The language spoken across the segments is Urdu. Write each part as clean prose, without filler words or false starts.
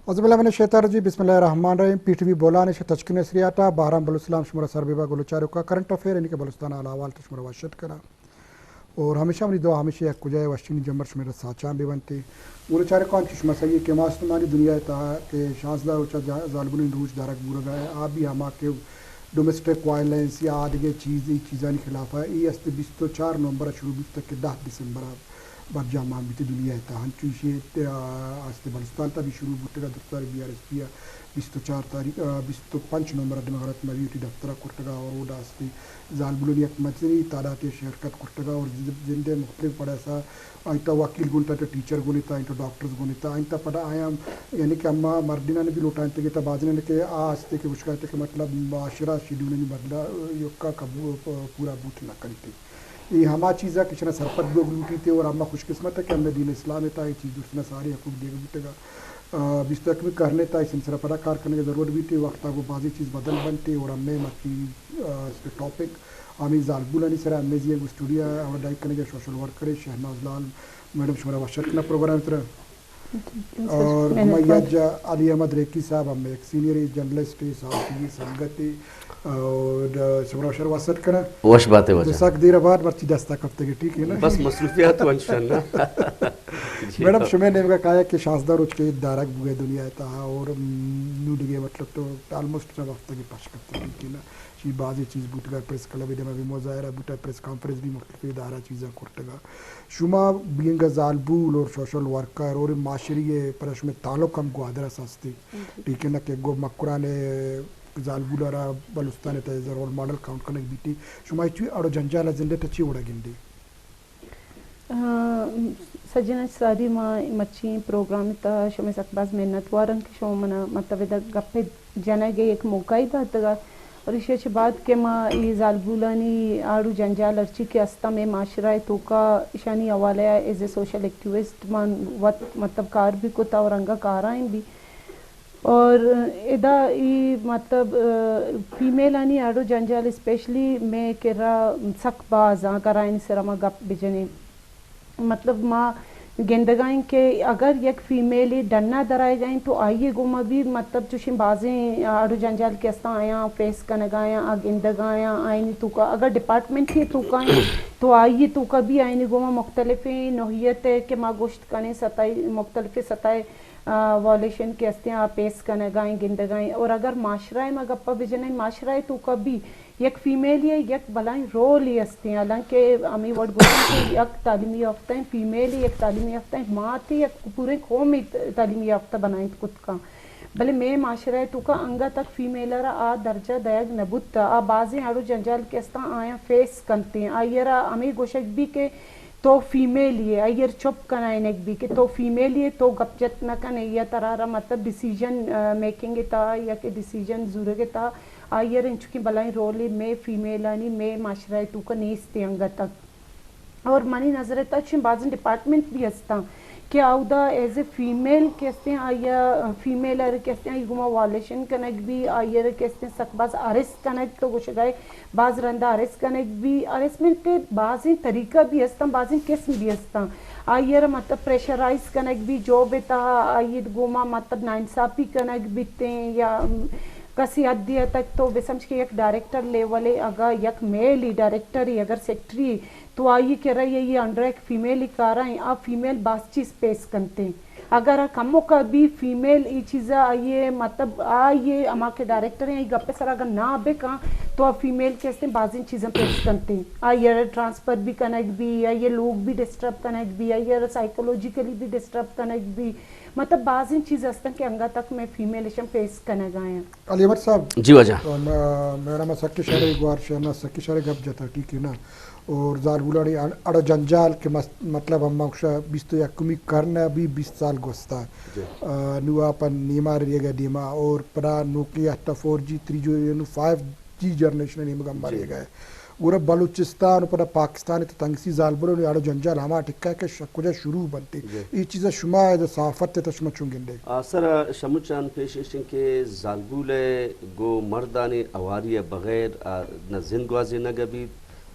عزب اللہ من الشیطان الرجیم بسم اللہ الرحمن الرحیم پی ٹی وی بولان سے تشکین سریاتا بہرام بلوچستان شمرہ سربیبا گلوچارو کا کرنٹ افیئر ان کے بلوچستان علاوال تشمرہ واشد کرا اور ہمیشہ منی دعا ہمیشہ یک کجائے وشین جمبر شمرہ ساچان بھی بنتے گلوچارو کان چشمہ سیئے کہ ماستمانی دنیا تا کہ شانزدہ روچہ ظالبون روچ دارک بورگا ہے آپ بھی ہما کے ڈومیسٹک وائلنس یا آدھگے چیزانی خلاف ہے یہ است 24 نومبر شروع بیت تک 10 دسمبر برجام بیتی دنیا ہے ہنچوشی آستے بلستان تا بھی شروع بوٹے گا دفتر BRSP 25 نومبر دن غلط مریوٹی دفترہ کرتگا اور وہ آستے زالبلونی ایک مجزنی تعداد شرکت کرتگا اور زندے مختلف پڑھا سا آئیتا وکیل گونتا تا ٹیچر گونتا آئیتا ڈاکٹرز گونتا آئیتا پڑھا آیا یعنی کہ اما مردینہ نے بھی لوٹائنتے گئے تا بازنے نے کہ آستے کے وشکایتے کہ مطلب معاشرہ شیڈیول نہیں بدلا یکا کبو پورا بوت نہ کرتے یہ ہما چیزا کہ چنا سرپت بھی اگلوٹی تھے اور ہما خوش قسمت ہے کہ ہم نے دین اسلام ہے تا یہ چیز دوسرا سارے حقوق دے گا گا بیس تک بھی کرنے تا اس سلسلہ پڑا کار کرنے کی ضرورت بھی تھی وقت وہ بازی چیز بدل بنتے اور ہم نے اس کے ٹاپک ہمیں زالبولانی سرا ہمیں یہ اسٹوڈیو اور ڈائک کرنے کے سوشل ورکر شہناز لال میڈم شمرہ واشر کرنا پروگرام طرح اور میاج علی احمد ریکی صاحب ہم ایک سینئر جرنلسٹ صحافی سنگتی اور شمرہ واشر واسط کرنا وش باتیں وجہ دساک دیر بعد مرچی دستاک ہفتے کے ٹھیک ہے نا بس مصروفیات و انشاءاللہ میڈم شمیر نے کہا کہ شانزدہ روچ کے دارک بوئے دنیا تا اور نوڈ گئے مطلب تو آلموسٹ سب ہفتہ کی پاش کرتے ہیں کہ نا چی بعضی چیز بوٹ گا پریس کلب میں بھی مظاہرہ بوٹا پریس کانفرنس بھی مختلف ادارہ چیزیں کرتے گا شما بینگ زالبول اور سوشل ورکر اور معاشری پرش میں تعلق ہم کو آدھرہ ساستے ٹھیک ہے نا کہ گو مکران زالبول را بلوستان تا رول ماڈل کاؤنٹ کرنے بیٹی شما چوی اڑو جنجال زندے تچی اڑا گندی سجنہ ساری مچی پروگرام تا شما سکباز محنت وارن کہ شما منا مطلب گپے جنہ گے ایک موقع ہی تھا اور اس کے بعد کہ ماں یہ زالبولانی آڑو جنجال ارچی کے استا میں معاشرہ تو کا شانی حوالہ ایز اے سوشل ایکٹیوسٹ مان وقت مطلب کار بھی کو تا اور انگا کارائیں بھی اور ادا یہ مطلب فیمیل آنی آڑو جنجال اسپیشلی میں کرا سک باز کرائیں سرما گپ بجنے مطلب ماں گندگائیں کہ اگر یک فیمیلی ڈننا درائے جائیں تو آئیے گوما بھی مطلب چوشیں بازیں آڑو جنجال کے استا آیاں فیس کنگایاں گندگایاں آئینی تو کا اگر ڈپارٹمنٹ ہی تو کا تو آئیے تو کا بھی آئینی گوما مختلف نوعیت ہے کہ ماں گوشت کنے ستائی مختلف ستائے والیشن کے استے ہیں پیس کنگائیں گندگائیں اور اگر معاشرہ میں گپا بجنے معاشرہ تو کا بھی یک فیمیل ہے یک بلائیں رول ہی استے ہیں حالانکہ ہمیں وڈ گوشن کہ یک تعلیمی یافتہ ہیں فیمیل ہی یک تعلیمی یافتہ ہیں ماں تھی یک پورے قوم تعلیمی یافتہ بنائیں کت کا بلے میں معاشرہ تو کا انگا تک فیمیلر آ درجہ دیگ نبوت تا آ بازیں آڑو جنجال کے استا آیاں فیس کنتے ہیں آئیرہ ہمیں گوشک بھی کہ تو فیمیل یہ آئیر چپ کنائنک بھی کہ تو فیمیل یہ تو گپ جت نہ کنے یا ترارا مطلب ڈیسیجن میکنگ تا یا کہ ڈیسیجن زورگ تا آئیر ان چکی بلائیں رولی میں فیمیلانی میں معاشرہ تو کا نیستے انگا تک اور منی نظر تک بعض ڈپارٹمنٹ بھی ہستا کہ آؤدا ایز اے فیمیل کہتے ہیں آیا فیمیل کہتے ہیں گما والیشن کنک بھی آئیر کہتے ہیں سک باز ارسٹ کنک تو گوش گئے بعض رندہ ارسٹ کنک بھی ارسٹمنٹ کے بعضی طریقہ بھی ہستا بعضی قسم بھی ہستا آئیر مطلب پریشرائز کنک بھی جو بیتا آئید گما مطلب ناانصافی کنک بیتے ہیں یا کسی حد تک تو بسمجھ کے یک ڈائریکٹر لیولے اگر یک میل ہی ڈائریکٹر ہی اگر سیکٹری تو آئیے کہہ رہی ہے یہ انڈر ایک فیمیل ہی کارا ہیں آپ فیمیل باس چیز پیس کنتے ہیں اگر کموں کا بھی فیمیل یہ چیزیں آئیے مطلب آئیے اما کے ڈائریکٹر ہیں یہ گپے سر اگر نہ بے کہاں تو آپ فیمیل کہتے ہیں بعضی چیزیں پیش کرتے ہیں آئیے ٹرانسفر بھی کنیکٹ بھی آئیے لوگ بھی ڈسٹرب کنیکٹ بھی آئیے سائیکولوجیکلی بھی ڈسٹرب کنیکٹ بھی مطلب بعض ان چیز ہستن کہ انگا تک میں فیمیلیشن فیس کرنے گئے ہیں علی احمد صاحب جی وجہ میرا میں سکی شہر ایک بار شہرنا سکی شہر گپ جاتا ٹھیک ہے نا اور زالبولانی اڑو جنجال کے مطلب ہم مقشہ 21 کرنا بھی 20 سال گوستا ہے نوا پن نیما ریے گا دیما اور پرا نوکیا تا 4G 3G 5G جنریشن نیما گم ریے گا اور بلوچستان پر پاکستان تنگسی زالبولانی اڑو جنجال ہما ٹکا کہ کجا شروع بنتے یہ چیزیں شما ہے صحافت تشما چونگندے سر شموچان پیششن کے زالبول گو مردانی اواری بغیر نہ زند گوازی نہ گبی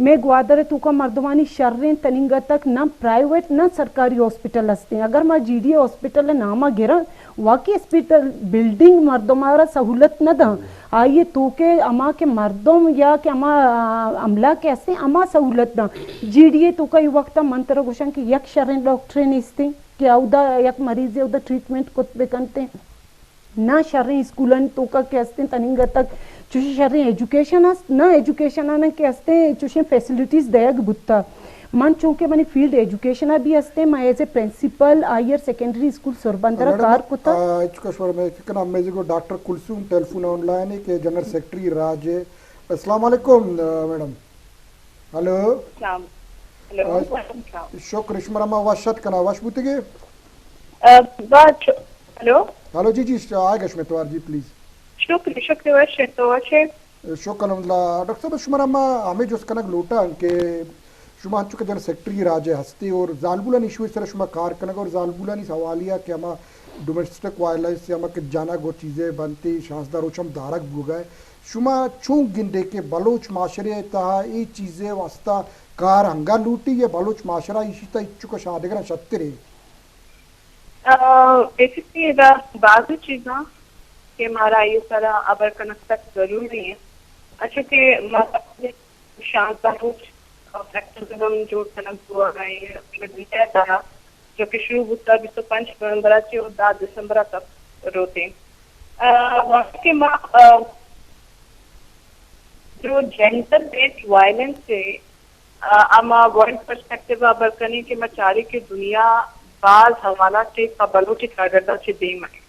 میں گوادر تو کا مردمانی شرریں تننگا تک نہ پرائیویٹ نہ سرکاری ہاسپٹل ہستے ہیں. اگر ما جی ڈی ہاسپٹل ہے نامہ گرا واقعی ہاسپٹل بلڈنگ مردمارا سہولت نہ دا آئیے تو کہ اما کے مردم یا کہ اما عملہ کے ہستے اما سہولت دا جی ڈی تو کا یہ وقت منتر گوشن کہ یک شرریں ڈاکٹریں نیستے کہ اودا یک مریض اودا ٹریٹمنٹ کت بکنتے نہ شرریں اسکولن تو کا کہ ہستے تننگا تک چوشی شرریں ایجوکیشن ہست نہ ایجوکیشن آنا کہ ہستے چوشی فیسلٹیز دیگ بتا من چونکہ منی فیلڈ ایجوکیشن بھی ہستے میں as a principal higher secondary school سوربندرہ کار کتا کشور میں کنا میزی کو doctor Kulsoom telephone online ہے کہ جنرل سیکٹری راج ہے. السلام علیکم میڈم. ہلو شکر شمرما واشت کنا واش بوتے گے ہلو ہلو جی جی آئے گا شمیتوار جی پلیز. شکر الحمدللہ ڈاکٹر صاحب شمرما ہمیں جو کنک لوٹا کہ شما چکے جن سیکٹری راج ہستے اور زالبولان ایشو اس طرح شما کار کنک اور زالبولانی سوالیہ کہ ہما ڈومیسٹک وائلنس سے ہما کہ جانا گو چیزیں بنتی شانسدار روچ ہم دارک بو گئے شما چون گندے کہ بلوچ معاشرے تہا ای چیزیں واسطہ کار ہنگا لوٹی یا بلوچ معاشرہ ایشی تا چکا شادگرہ شتے رہے بیسکلی دا بعض چیزاں کہ ہمارا یہ سارا ابر کنک تک ضروری ہے. اچھا کہ شانسدار روچ فیکٹرزم جو کنک ہوا گئے تھا جو کہ شروع ہوتا 25 نومبر سے 10 دسمبر تک روتے کہ جو جینڈر بیسڈ وائلنس سے اما ورلڈ پرسپیکٹیو ابر کرنے کے مچاری کی دنیا بعض حوالہ سے قبلوں کی کارگردہ سے دیم ہے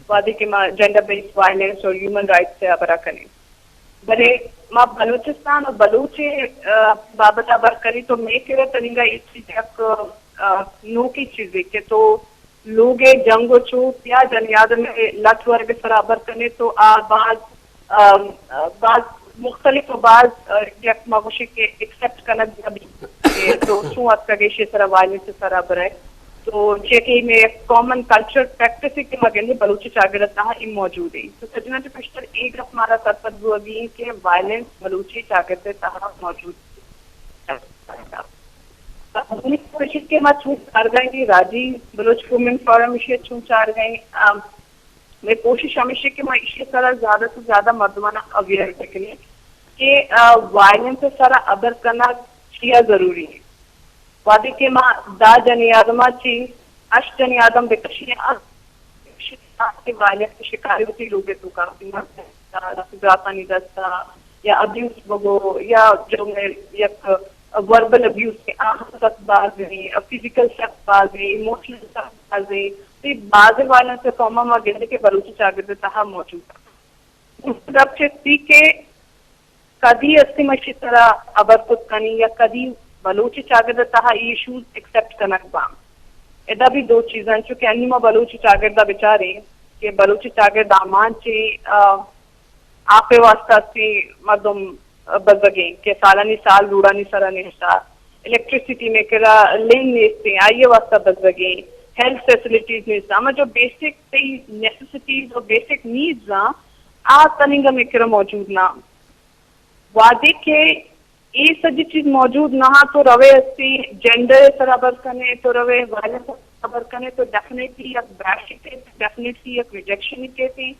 وادی کے جینڈر بیسڈ وائلنس اور ہیومن رائٹ سے ابرا کریں بلے ماں بلوچستان اور بلوچ بابت ابر کری تو میں کہ تنگا اس چیز ایک نو کی چیزیں کہ تو لوگ جنگ و چوت یا جنیاد میں لت ورگ سرابر کرنے تو بعض مختلف و بعض یک مغوشی کے ایکسپٹ کرنا بھی تو سوات کا گیشی سرا وائلنس سے سرابر ہے تو جیکے میں کامن کلچر پریکٹس ہے کہ مگندے بلوچی چاگرد تہا ام موجود ہے تو سجنہ جو پشتر ایک رفت ہمارا ترپت وہ بھی کہ وائلنس بلوچی چاگرد تہا موجود ہے. کوشش کے ہمارا چون چار گئے گی راجی بلوچ وومن فورم اشیاء چون چار گئے میں کوشش ہمیشہ کہ میں اشیاء سارا زیادہ سے زیادہ مردمانہ اویئر کرنے کہ وائلنس سے سارا ابر کرنا شیعہ ضروری ہے. وادی کے ماں دا جنی آدمہ چی اش جنی آدم بکشی کے وائلنس کے شکاری ہوتی لوگے تو کا ذاتانی دستا یا ابیوز بگو یا جو میں یک وربل ابیوز کے آہم سخت بازی فیزیکل سخت بازی ایموشنل سخت بازی تو یہ بعض وائلنس سے قومہ ماں گندے کے بلوچی چاگرد تہا موجود ہے. رب چیزی کے کدی استی مشی طرح ابر کت کنی یا کدی بلوچی چاگردہ تہا ایشوز ایکسپٹ کنک بام ادا بھی دو چیزیں چونکہ انیما بلوچی چاگردہ بچارے کہ بلوچی چاگردہ آمان چی آپے واسطہ سی مردم بزگیں کہ سالانی سال روڑانی سرا نشتا الیکٹریسٹی میں کرا لین نیستے آئیے واسطہ بزگیں ہیلتھ فیسلٹیز نیستا اما جو بیسک نیسیسٹیز اور بیسک نیڈز تنگا میں کرا موجود نہ وعدے کے یہ سجی چیز موجود نہ تو روے اسی جینڈر سرابر کرنے تو روے وائلنس سرابر کرنے تو ڈیفینیٹلی ایک بیشک ڈیفینیٹلی ایک ریجیکشن ہی کہتی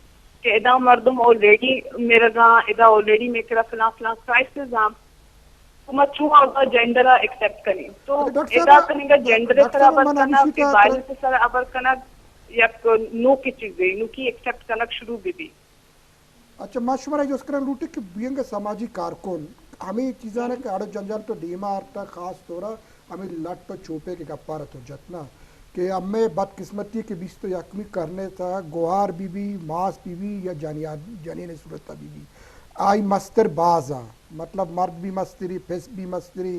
کہ ادا مردم آلریڈی میرا گاں ادا آلریڈی میں کرا فلاں فلاں کرائسز تو میں چھو آگا جینڈر ایکسپٹ کریں تو ادا کرنے گا جینڈر سرابر کرنا کہ وائلنس سرابر کرنا یا نو کی چیزیں نو کی ایکسپٹ کرنا شروع بھی. اچھا ماشمرہ جو اس کرنا لوٹے کہ بینگ سماجی کارکن ہمیں چیزاں کہ آڑو جنجال تو ڈیما آرتا خاص طورا ہمیں لٹ تو چوپے کے گپارہ تو جتنا کہ ہمیں بدقسمتی کے بیس تو یکمی کرنے تھا گوہار بی بی ماس بی بی یا جنین صورتہ بی بی آئی مستر بازا مطلب مرد بھی مستری پھس بھی مستری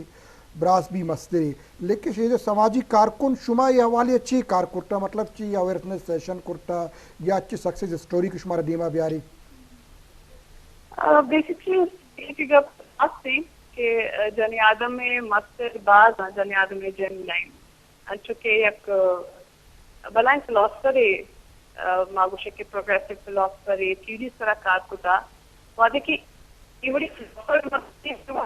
براس بھی مستری لیکن یہ جو سماجی کارکن شما یہ حوالی اچھی کار کرتا مطلب چی اویرنس سیشن کرتا یا اچھی سکسیس اسٹوری کی شمارا ڈیما بیاری بیسکلی یہ چیز آستے کہ جنی آدم میں مستر باز جنی آدم میں جن لائن چونکہ ایک بلائن فلاسفر ہے ماگوشے کے پروگریسو فلاسفر ہے تھیوریز طرح کار کتا وعدے کی یہ بڑی فلاسفر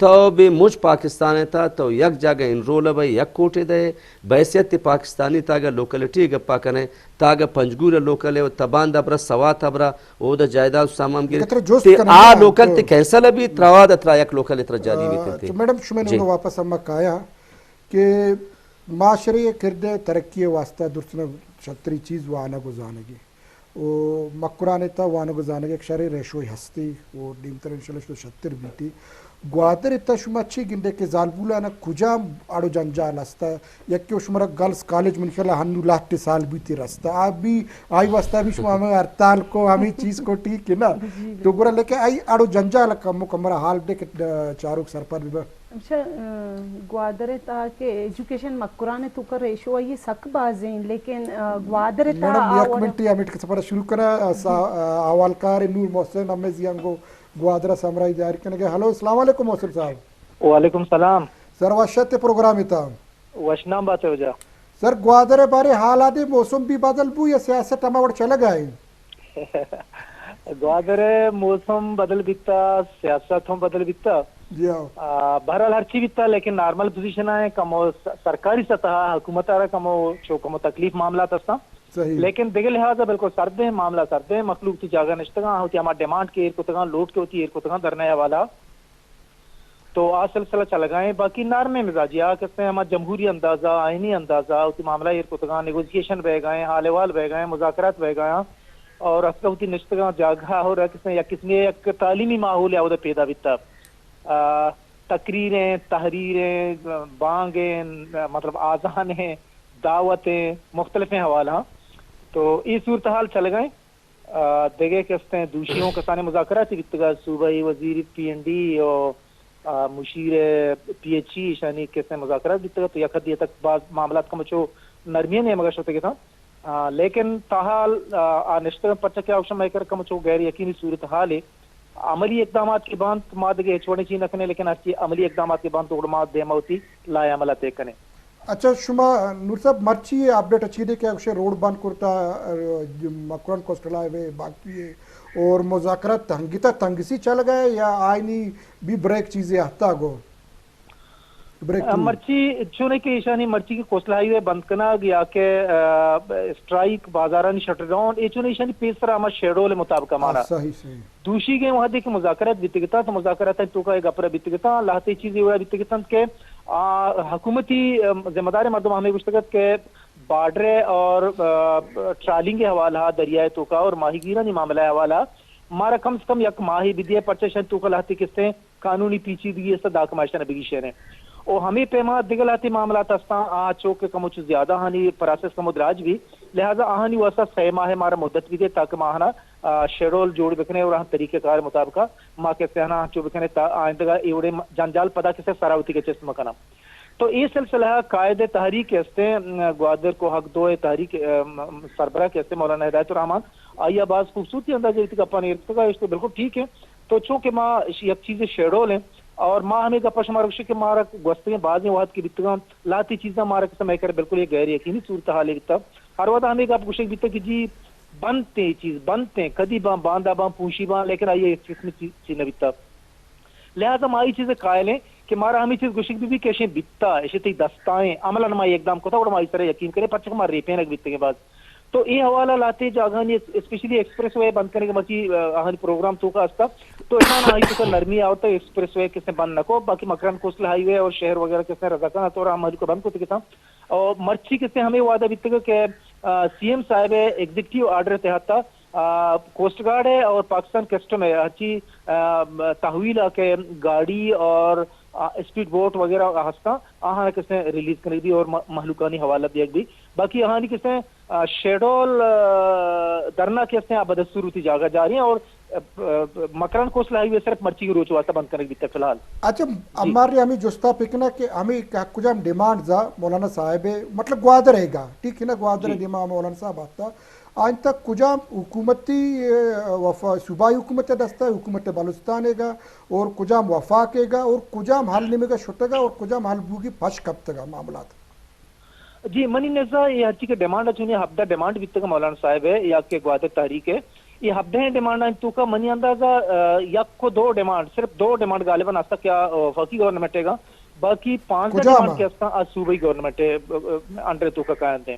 تو بھی مجھ پاکستان تھا تو یک جگہ انرول بھائی یک کوٹے دے بحیثیت پاکستانی تاگا لوکلٹی گپا کنے تاگا پنجگور لوکل ہے تبان دبرا سوات ابرا او دا جائیداد سامان گیری تے آ لوکل تے کینسل بھی ترواد اترا یک لوکل اترا جاری بھی تے میڈم شمین انہوں واپس ہم کہا کہ معاشرے کردے ترقی واسطہ درسنا شتری چیز وانا گزانگی او مکرانے تا وانا گزانگی ایک شرح ریشوی ہستی وہ دیمتر انشاءاللہ شتر بیتی گوادر اتا شما چی گندے کہ زالبولانا کجام آڑو جنجال ہستا یک کہ شما گرلز کالج منشاءاللہ ہنو لاتی سال بیتی رستا آپ بھی آئی واسطہ بھی شما ہمیں ہرتال کو ہمیں چیز کو ٹھیک ہے نا تو گورا لے کے آئی آڑو جنجال مکمرہ حال دے کہ چاروک سر پر بھی اچھا گوادر تا کہ ایجوکیشن مکرانے تو کر ریشو یہ سک بازیں لیکن گوادر تا میڈم یک منٹی امیٹ کے سفر شروع کرا اولکار نور محسن ہمیں زیانگو گوادرہ سامرائی جاری کرنے گئے ہلو السلام علیکم محسن صاحب وعلیکم السلام سر وشت پروگرامی تھا وشنام بات ہو جا سر گوادر بارے حالات موسم بھی بدل بو یا سیاست ہماوڑ چلے گئے گوادر موسم بدل بیتا سیاست ہم بدل بیتا جی ہاں بہرحال ہر چی بیتا لیکن نارمل پوزیشن ہے کمو سرکاری سطح حکومت آرہ کمو تکلیف معاملات ہستا لیکن دیگر لحاظہ بالکل سرد ہے معاملہ سرد ہے مخلوق تی جاگہ نشتگاں ہوتی ہمارا ڈیمانڈ کے ایرکوتگاں لوٹ کے ہوتی ایرکوتگاں درنے والا تو آج سلسلہ چل گئے باقی نارمے مزاجی کہتے ہیں ہمارا جمہوری اندازہ آئینی اندازہ ہوتی معاملہ ایرکوتگاں نیگوزیشن بہ گئے حال احوال بہ گئے مذاکرات بہ گئے اور اصلا ہوتی نشتگاں جاگہ ہو رہا کس نے یا کس نے ایک تعلیمی ماحول ہے وہ پیدا بیتا تقریریں تحریریں بانگیں مطلب آذانیں دعوتیں مختلف حوالہ تو یہ صورتحال چل گئے دیکھے کہتے ہیں دوشیوں کسانے مذاکرات بیتگا صوبائی وزیر پی این ڈی اور مشیر پی ایچ ای شانی کہتے ہیں مذاکرات بیتگا تو یک حد تک بعض معاملات کا مچو نرمیاں نہیں مگر شوتے کے تھا لیکن تاحال نشتہ پرچہ کیا آپشن میں کر کا مچو غیر یقینی صورتحال ہے عملی اقدامات کے بعد مادگے چھوڑنے چیز نکنے لیکن ہر چیز عملی اقدامات کے بعد توڑ ماد دیما ہوتی لا عملہ تے کنے اچھا شما نور صاحب مرچی اپڈیٹ اچھی دے کہ اکشے روڈ بند کرتا مکران کوسٹل ہائی وے باقی ہے اور مذاکرات تنگیتا تنگسی چل گئے یا آئینی بھی بریک چیزیں ہتا گو مرچی چونے کی ایشانی مرچی کی کوسٹل ہائی وے بند کرنا گیا کہ اسٹرائک بازارانی شٹر ڈاؤن یہ چونے ایشانی پیسرا ہمارا شیڈول مطابق ہمارا دوشی گئے وہاں دیکھ مذاکرات بیتے گتا تو مذاکرات تو کا ایک اپرا بیتے گتا لاہتے چیزیں ہوا بیتے گتا کہ حکومتی ذمہ دار مردم ہمیں گشتگت کے بارڈر اور ٹرالنگ کے حوالہ دریائے تو کا اور ماہی گیرانی معاملہ حوالہ ہمارا کم سے کم یک ماہی بدیے پرچہ شاید تو کا لاہتے کستے قانونی پیچیدگی اس دا کمائشتہ نبیگی شہریں اور ہمیں پیما دگلاتی معاملات ہستا چوک کے کموچ زیادہ ہانی پراسس کا مدراج بھی لہذا آہانی واسطہ 6 ماہ ہمارا مدت بھی دے تاکہ ماہنا شیڈول جوڑ بکنے اور طریقہ کار مطابقہ ماں کے سہنا چو بکنے آئندگا ایوڑے جنجال پدا کسے سراوتی کے چست مکنا تو یہ سلسلہ قائد تحریک کہتے گوادر کو حق دو تحریک سربراہ کہتے مولانا ہدایت الرحمان آئیہ بعض خوبصورتی اندازہ جیتی گپا نہیں رکھتا اس تو بالکل ٹھیک ہے تو چونکہ ماں یک چیزیں شیڈول ہیں اور ماں ہمیں گپا شمار رکشے کہ مارا گوستگیں بعض وقت کی بتگاں لاتی چیزیں مارا قسم ہے کر بالکل یہ غیر یقینی صورتحال ہے ہر وقت ہمیں گپ گوشے بیتا کہ جی بنتے چیز بنتے کدی باں باندھا باں پوشی باں لیکن آئیے اس قسم چیز نہ بیتا لہذا ہم آئی چیزیں قائل ہیں کہ مارا ہمیں چیز گوشے بھی کیشیں بیتا ایسے تی دستائیں عملہ نمائی اقدام کو تھا اور ہماری طرح یقین کرے پرچہ ہمارے ریپیں لگ بیتے کے بعد تو یہ حوالہ لاتے جو آگانی اسپیشلی ایکسپریس وے بند کرنے کے مرچی آگانی پروگرام تو کا استا تو اتنا آئی تو نرمی آتا ہے ایکسپریس وے کس نے بند نکو باقی مکران کوسٹل ہائی وے اور شہر وغیرہ کس نے رضا کرنا تو ہماری کو بند کو تکتا اور مرچی کس نے ہمیں وعدہ بیتے گا کہ سی ایم صاحب ایگزیکٹیو آرڈر تحتا کوسٹ گارڈ ہے اور پاکستان کسٹم ہے ہرچی تحویل کے گاڑی اور اسپیڈ بوٹ وغیرہ ہستا آہاں کس نے ریلیز کرنے دی اور محلوکانی حوالہ دیا بھی باقی آہانی کس نے شیڈول درنا کس نے بدستور ہوتی جاگہ جا رہی ہیں اور مکران کوسٹل ہائی وے صرف مرچی کی روچ واسطہ بند کرنے کی فی الحال اچھا ہمارے ہمیں جستا پکنا کہ ہمیں کچھ ہم ڈیمانڈ زا مولانا صاحب مطلب گوادر رہے گا ٹھیک ہے نا گوادر ڈیمانڈ مولانا صاحب آتا آج تک کجام حکومتی صوبائی حکومت دستہ حکومت بلوچستان ہے گا اور کجام وفاق ہے گا اور کجام حل نمے گا چھٹے گا اور کجام حل بوگی پش کب تک معاملات جی منی نزا یہ ہر چیز کے ڈیمانڈ چونی ہفتہ ڈیمانڈ بھی تک مولانا صاحب ہے یا کہ گوادر تحریک ہے یہ ہبدیں ڈیمانڈ تو کا منی اندازہ یک کو 2 ڈیمانڈ صرف 2 ڈیمانڈ غالباً آستا کیا وفاقی گورنمنٹ گا باقی 5 ڈیمانڈ کے آستا صوبائی گورنمنٹ انڈر تو کا قائم دیں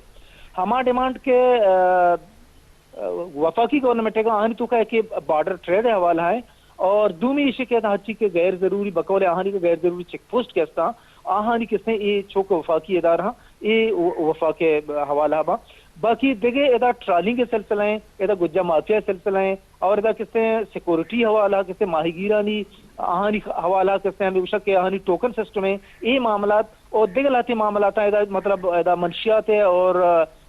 ہما ڈیمانڈ کے وفاقی گورنمنٹ کا آہنی تو کا ہے کہ بارڈر ٹریڈ حوالہ ہے اور دومی اشے کے ہچی کے غیر ضروری بقول آہانی کے غیر ضروری چیک پوسٹ کے آستا آہانی کس نے یہ چوک وفاقی ادارہ یہ وفاق حوالہ با باقی دیکھے ادا ٹرالنگ کے سلسلہ ہیں ادا گجا مافیا سلسلہ ہیں اور ادا کس سے سیکورٹی حوالہ کس سے ماہی گیرانی آہانی حوالہ کس سے ہمیں اشک کے آہانی ٹوکن سسٹم ہے یہ معاملات اور دیگر لاتی معاملات ہیں ادا مطلب ادا منشیات ہے اور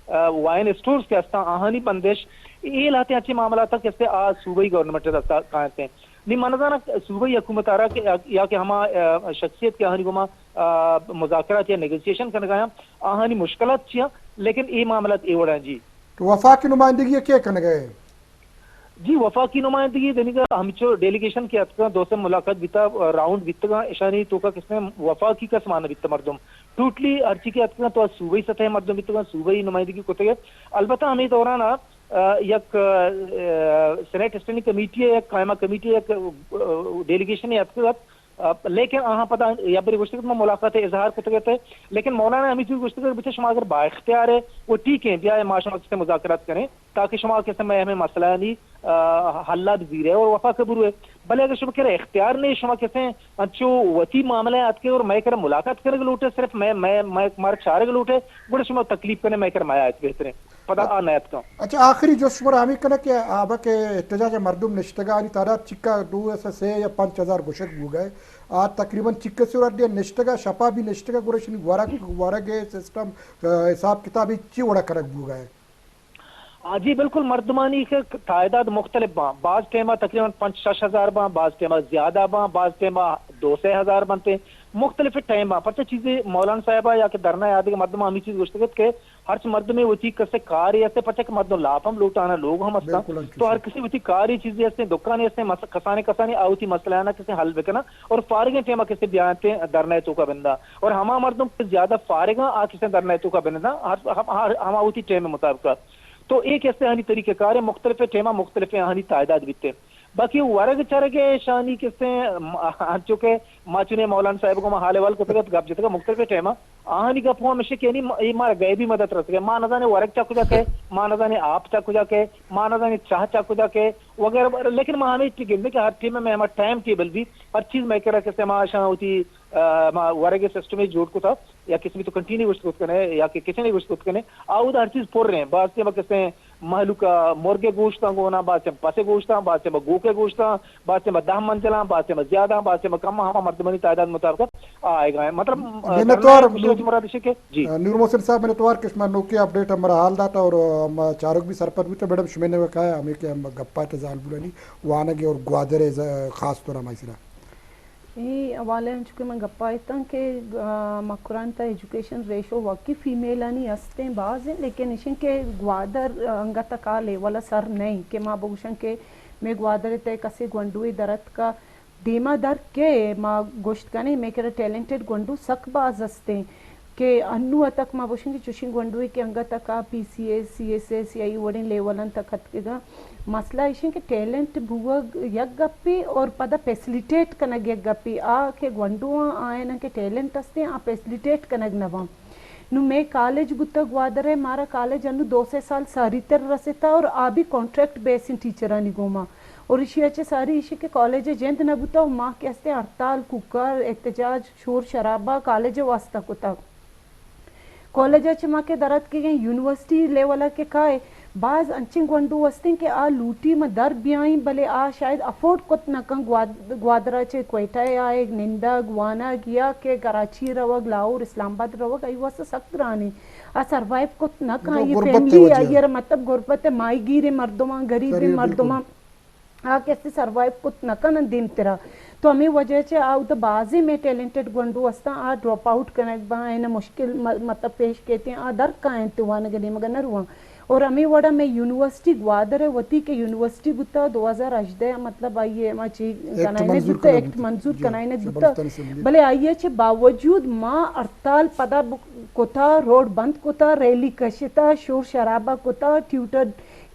وائن اسٹورز کے استا آہانی بندش یہ لاتے ہیں اچھی معاملات کس سے آج صوبائی گورنمنٹ قائم ہیں نہیں منظانہ صوبائی حکومت آ رہا یا کہ ہما شخصیت کے آہانی کو مذاکرات یا نیگوسیشن کرنے گیا آہانی مشکلات چیا لیکن یہ معاملات یہ وڑا ہیں جی تو وفاقی نمائندگی کیا کرنے گئے جی وفاقی نمائندگی دینے کا ہم چو ڈیلیگیشن کی اتکا 2 سے ملاقات بیتا راؤنڈ بیتا اشانی تو کا کس نے وفاقی کا سمانا بیتا مردم ٹوٹلی ارچی کی اتکا تو صوبائی سطح مردم بیتا صوبائی نمائندگی کو تگے البتہ ہمیں دورانا یک سینیٹ اسٹینڈنگ کمیٹی ہے یک قائمہ کمیٹی ہے ڈیلیگیشن ہے لیکن آہاں پتہ یا بری گشتگت میں ملاقات اظہار کو تگتے لیکن مولانا ہمیں چیز گشتگت بیتے شما اگر با اختیار ہے وہ ٹھیک ہیں بیا معاشرہ سے مذاکرات کریں تاکہ شما کس میں ہمیں مسئلہ نہیں حلات بھی رہے اور وفا قبر ہوئے بلے اگر شما کہہ اختیار نہیں شما کہتے ہیں انچو وطی معاملہ ہے آت کے اور میں کر ملاقات کرنے گلوٹے صرف میں مارک چارے گلوٹے گوڑے شما تکلیف کرنے میں کر مایا آیت بہترین پتہ آنیت کا اچھا آخری جو شمار ہمیں کہنا کہ آبا کے احتجاج مردم نشتگانی تعداد چکا 2 سے یا 5,000 گوشت بو گئے آج تقریباً چکے سے اور نشتگا شپا بھی نشتگا گوشت وارا گئے سسٹم حساب کتابی چی وڑا کرک بو گئے جی بالکل مردمانی کے تعداد مختلف باں بعض ٹیمہ تقریباً 5-6 باں بعض ٹیمہ زیادہ باں بعض ٹیمہ 2-3 بنتے مختلف ٹائم پتہ چیزیں مولانا صاحبہ یا کہ درنا یاد ہے کہ مردم ہمیں چیز گشتگت کے ہر مرد میں وہ چیز کسے کاری ایسے پتہ کہ مردم لاپ ہم لوٹانا لوگ ہم استا تو ہر کسی وہ چیز کاری چیزیں ایسے دکانے ایسے کسانے آوتی مسئلہ آنا کسی حل بکنا اور فارغیں ٹیمہ کسی بیانتے درنا تو کا بندہ اور ہما مردم زیادہ فارغاں آ کسی درنا تو کا بندہ ہم آوتی ٹیم مطابقات تو ایک ایسے آنی طریقہ کار ہے مختلف ٹیمہ مختلف آنی تعداد بیتے باقی ورگ چرگے شانی کس سے چکے ماچنے مولانا صاحب کو حال وال کو تگت گپ جتگا مختلف ٹیمہ آہانی کا پوہا مشک یعنی یہ مارا گئے بھی مدد رس گئے ماں نظانے ورگ چاکو جا کے ماں نظانے آپ چاکو جا کے ماں نظانے چاہ چاکو جا کے وغیرہ لیکن ماں ہمیں گندے کہ ہر ٹیم میں ہمارا ٹائم ٹیبل بھی ہر چیز میں کہہ رہا کہ ماں شاہ ہوتی ورگ سسٹم میں جوڑ کو تھا یا کسی میں تو کنٹینیو گشت کرنے یا کہ کسی نے گشت کرنے آؤ ہر چیز پور رہے ہیں بعض ٹیم کسے محلو کا مرغے گوشتاں گونا بعض سے پاسے گوشتاں بعض سے گو کے گوشتاں بعض سے 10 منزلاں بعض سے زیادہ بعض سے کم ہم مردمانی تعداد مطابق آئے گئے مطلب جی نور محسن صاحب میں نے توار کس میں نوکی اپڈیٹ ہمارا حال داتا اور چارک بھی سرپت بھی تو میڈم شمی نے کہا ہمیں کہ ہم گپا تزال بولانی وانگے اور گوادر خاص طور ہماری سرا یہ حوالے ہیں چونکہ میں گپا ایتا ہوں کہ مقران تا ایجوکیشن ریشو واقعی فیمیل آنی ہستے ہیں بعض ہیں لیکن اشن کے گوادر انگا تکا لیولا سر نہیں کہ ماں بگوشن کے میں گوادر تے کسی گونڈوی درد کا دیما در کے ماں گوشت کا نہیں میں کہہ رہا ٹیلنٹڈ گونڈو سک باز ہستے ہیں کہ انو تک ماں بوشن کی چوشن گونڈوی کے انگا تکا پی سی اے سی ایس اے سی آئی وڑیں لیولن تک ہت کے گا مسئلہ ایشن کہ ٹیلنٹ بھوگ یک گپی اور پدا پیسلیٹیٹ کنگ یک گپی آ کے گونڈو آئے نا کہ ٹیلنٹ ہستے ہیں آ پیسلیٹیٹ کنگ نوام نو میں کالج گتا گوادر ہے مارا کالج انو 2 سال ساری تر رسیتا اور آبی کانٹریکٹ بیسن ٹیچرانی گوما اور اسی اچھے ساری اسی کے کالج جند نبوتا ماں کے ہستے ہڑتال کوکر احتجاج شور شرابہ کالج واسطہ کتا کالج اچھے ماں کے درد کے گئے یونیورسٹی لیولا کے کھائے بعض انچنگ گونڈو ہستے کہ آ لوٹی میں در بیائیں بلے آ شاید افورڈ کت نکن گوادرہ چے کوئٹہ آئے نندا گوانا گیا کہ کراچی روگ لاہور اسلام آباد روگ آئی واسطہ سخت رانی آ سروائیو کت نکن یہ فیملی آئیر مطلب غربت مائی گیر مردمان غریب مردمان آ کیسے سروائیو کت نکن دیم تیرا تو ہمیں وجہ چے آؤ تو بازی میں ٹیلنٹڈ گونڈو ہستا آ ڈراپ آؤٹ کنک با اینا مشکل مطلب پیش کہتے ہیں آ در کائیں توانا گلی مگر نہ روان اور ہمیں وڑا میں یونیورسٹی گوادر ہے وطی کے یونیورسٹی بتا 2018 مطلب آئیے ماں چی کنائنے بتا ایکٹ منظور کنائنے بتا بلے آئیے چھے باوجود ماں ارتال پدا کتا روڈ بند کتا ریلی کشتا شور شرابہ کتا ٹیوٹر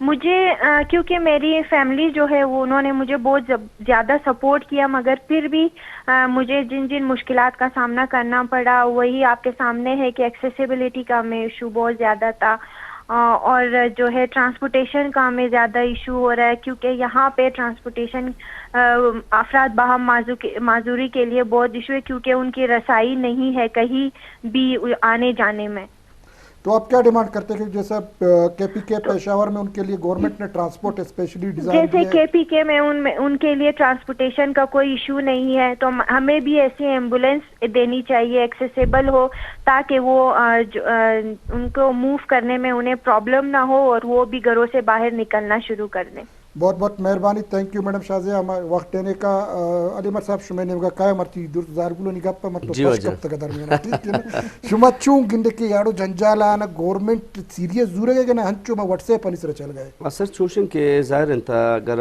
مجھے کیونکہ میری فیملی جو ہے وہ انہوں نے مجھے بہت زیادہ سپورٹ کیا، مگر پھر بھی مجھے جن جن مشکلات کا سامنا کرنا پڑا وہی آپ کے سامنے ہے کہ ایکسیسیبلٹی کا ہمیں ایشو بہت زیادہ تھا، اور جو ہے ٹرانسپورٹیشن کا ہمیں زیادہ ایشو ہو رہا ہے، کیونکہ یہاں پہ ٹرانسپورٹیشن افراد باہم معذوری کے لیے بہت ایشو ہے، کیونکہ ان کی رسائی نہیں ہے کہیں بھی آنے جانے میں۔ تو آپ کیا ڈیمانڈ کرتے ہیں کہ جیسا کے پی کے پشاور میں ان کے لیے گورنمنٹ نے ٹرانسپورٹ اسپیشلی ڈیزائن جیسے کے پی کے میں ان کے لیے ٹرانسپورٹیشن کا کوئی ایشو نہیں ہے، تو ہمیں بھی ایسی ایمبولینس دینی چاہیے ایکسیسیبل ہو، تاکہ وہ ان کو موو کرنے میں انہیں پرابلم نہ ہو اور وہ بھی گھروں سے باہر نکلنا شروع کر دیں۔ بہت بہت مہربانی، تھینک یو میڈم شازیہ ہمارے وقت دینے کا۔ علی عمر صاحب شما نے کہا مرتی دور زارگلو نگپ مرتو پش کب تک درمیان ٹھیک ہے شما چوں گند کے یاڑو جنجالا نا گورنمنٹ سیریس زور ہے کہ نا ہنچو ما واٹس ایپ انس چل گئے اثر چوشن کہ ظاہر انتا اگر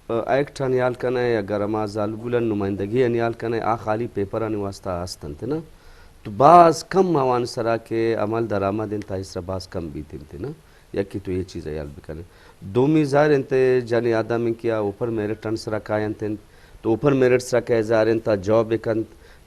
ایکٹ انیال کنے اگر ما زالگولن نمائندگی انیال کنے آ خالی پیپر ان واسطہ ہستن تے نا تو بعض کم موان سرا کے عمل درآمد انتا اس بعض کم بھی تے نا یا کہ تو یہ چیز ایال بکنے دومی ظاہر انتے جانی آدم ان کیا اوپر میرٹ انسرا کائن تن تو اوپر میرٹ سرا کہ ظاہر انتا جاب اکن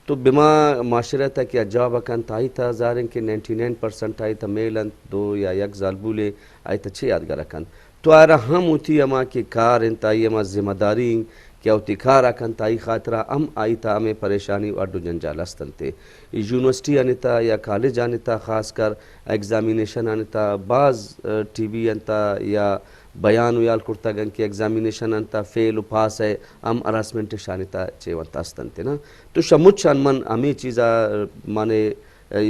تو بما معاشرہ تا کیا جاب اکن تا آئی تا ظاہر ان کے 99% آئی تا میلن دو یا یک زالبولے آئی تا 6 یادگار اکن تو آرہ ہم ہوتی اما کی کار انتا یہ اما ذمہ داری کیا ہوتی کار اکن تا آئی خاطرہ ام آئی تا ہمیں پریشانی اڈو جنجال استن تے یونیورسٹی آنتا یا کالج آنتا خاص کر ایگزامینیشن آنتا بعض ٹی وی انتا یا بیان ویال کرتا گن کہ ایگزامینیشن انتا فیل و پاس ہے ام اراسمنٹ شانتا چیونتا استنتے نا تو شموچ شان من ہمیں چیزا مانے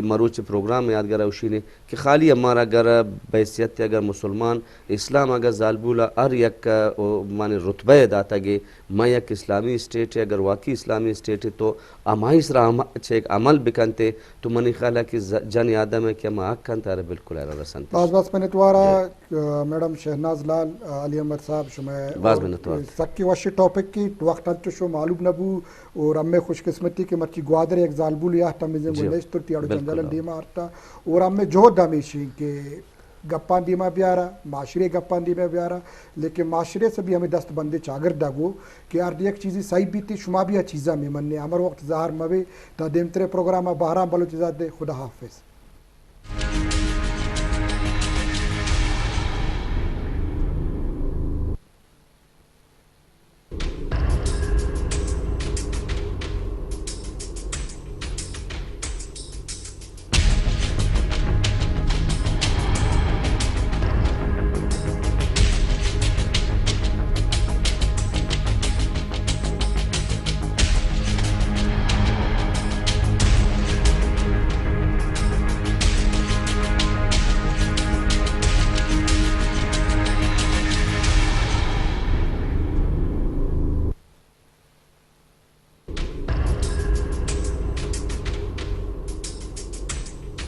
مروچ پروگرام میں یادگار اوشی نے کہ خالی ہمارا اگر بحیثیت اگر مسلمان اسلام اگر زالبولا ار یک مانے رتبہ داتا گے میں یک اسلامی اسٹیٹ ہے اگر واقعی اسلامی اسٹیٹ ہے تو ہمائی سرا ایک عمل بکنتے تو منی خیال ہے کہ جن یادم ہے کہ ہم آگ کنتا ہے بالکل ایرہ رسن باز میں نتوارا میڈم شہناز لال علی عمر صاحب شما سکی وشی ٹاپک کی وقت انچو شو معلوم نبو اور ہمیں خوش قسمتی کہ مرچی گوادر ایک زالبول یا تمیزم گنیش ترتی اڑو جنجالن دیما آرتا اور ہمیں جوہد ہمیشی کہ گپان دیما بیارا معاشرے گپان دیما بیارا لیکن معاشرے سے بھی ہمیں دست بندے چاگر داگو کہ آر دی ایک چیزی صحیح بھی تھی شما بھی چیزا میں مننے ہمار وقت ظاہر موے تا دیمترے پروگرام بہرام بلوچ دے خدا حافظ۔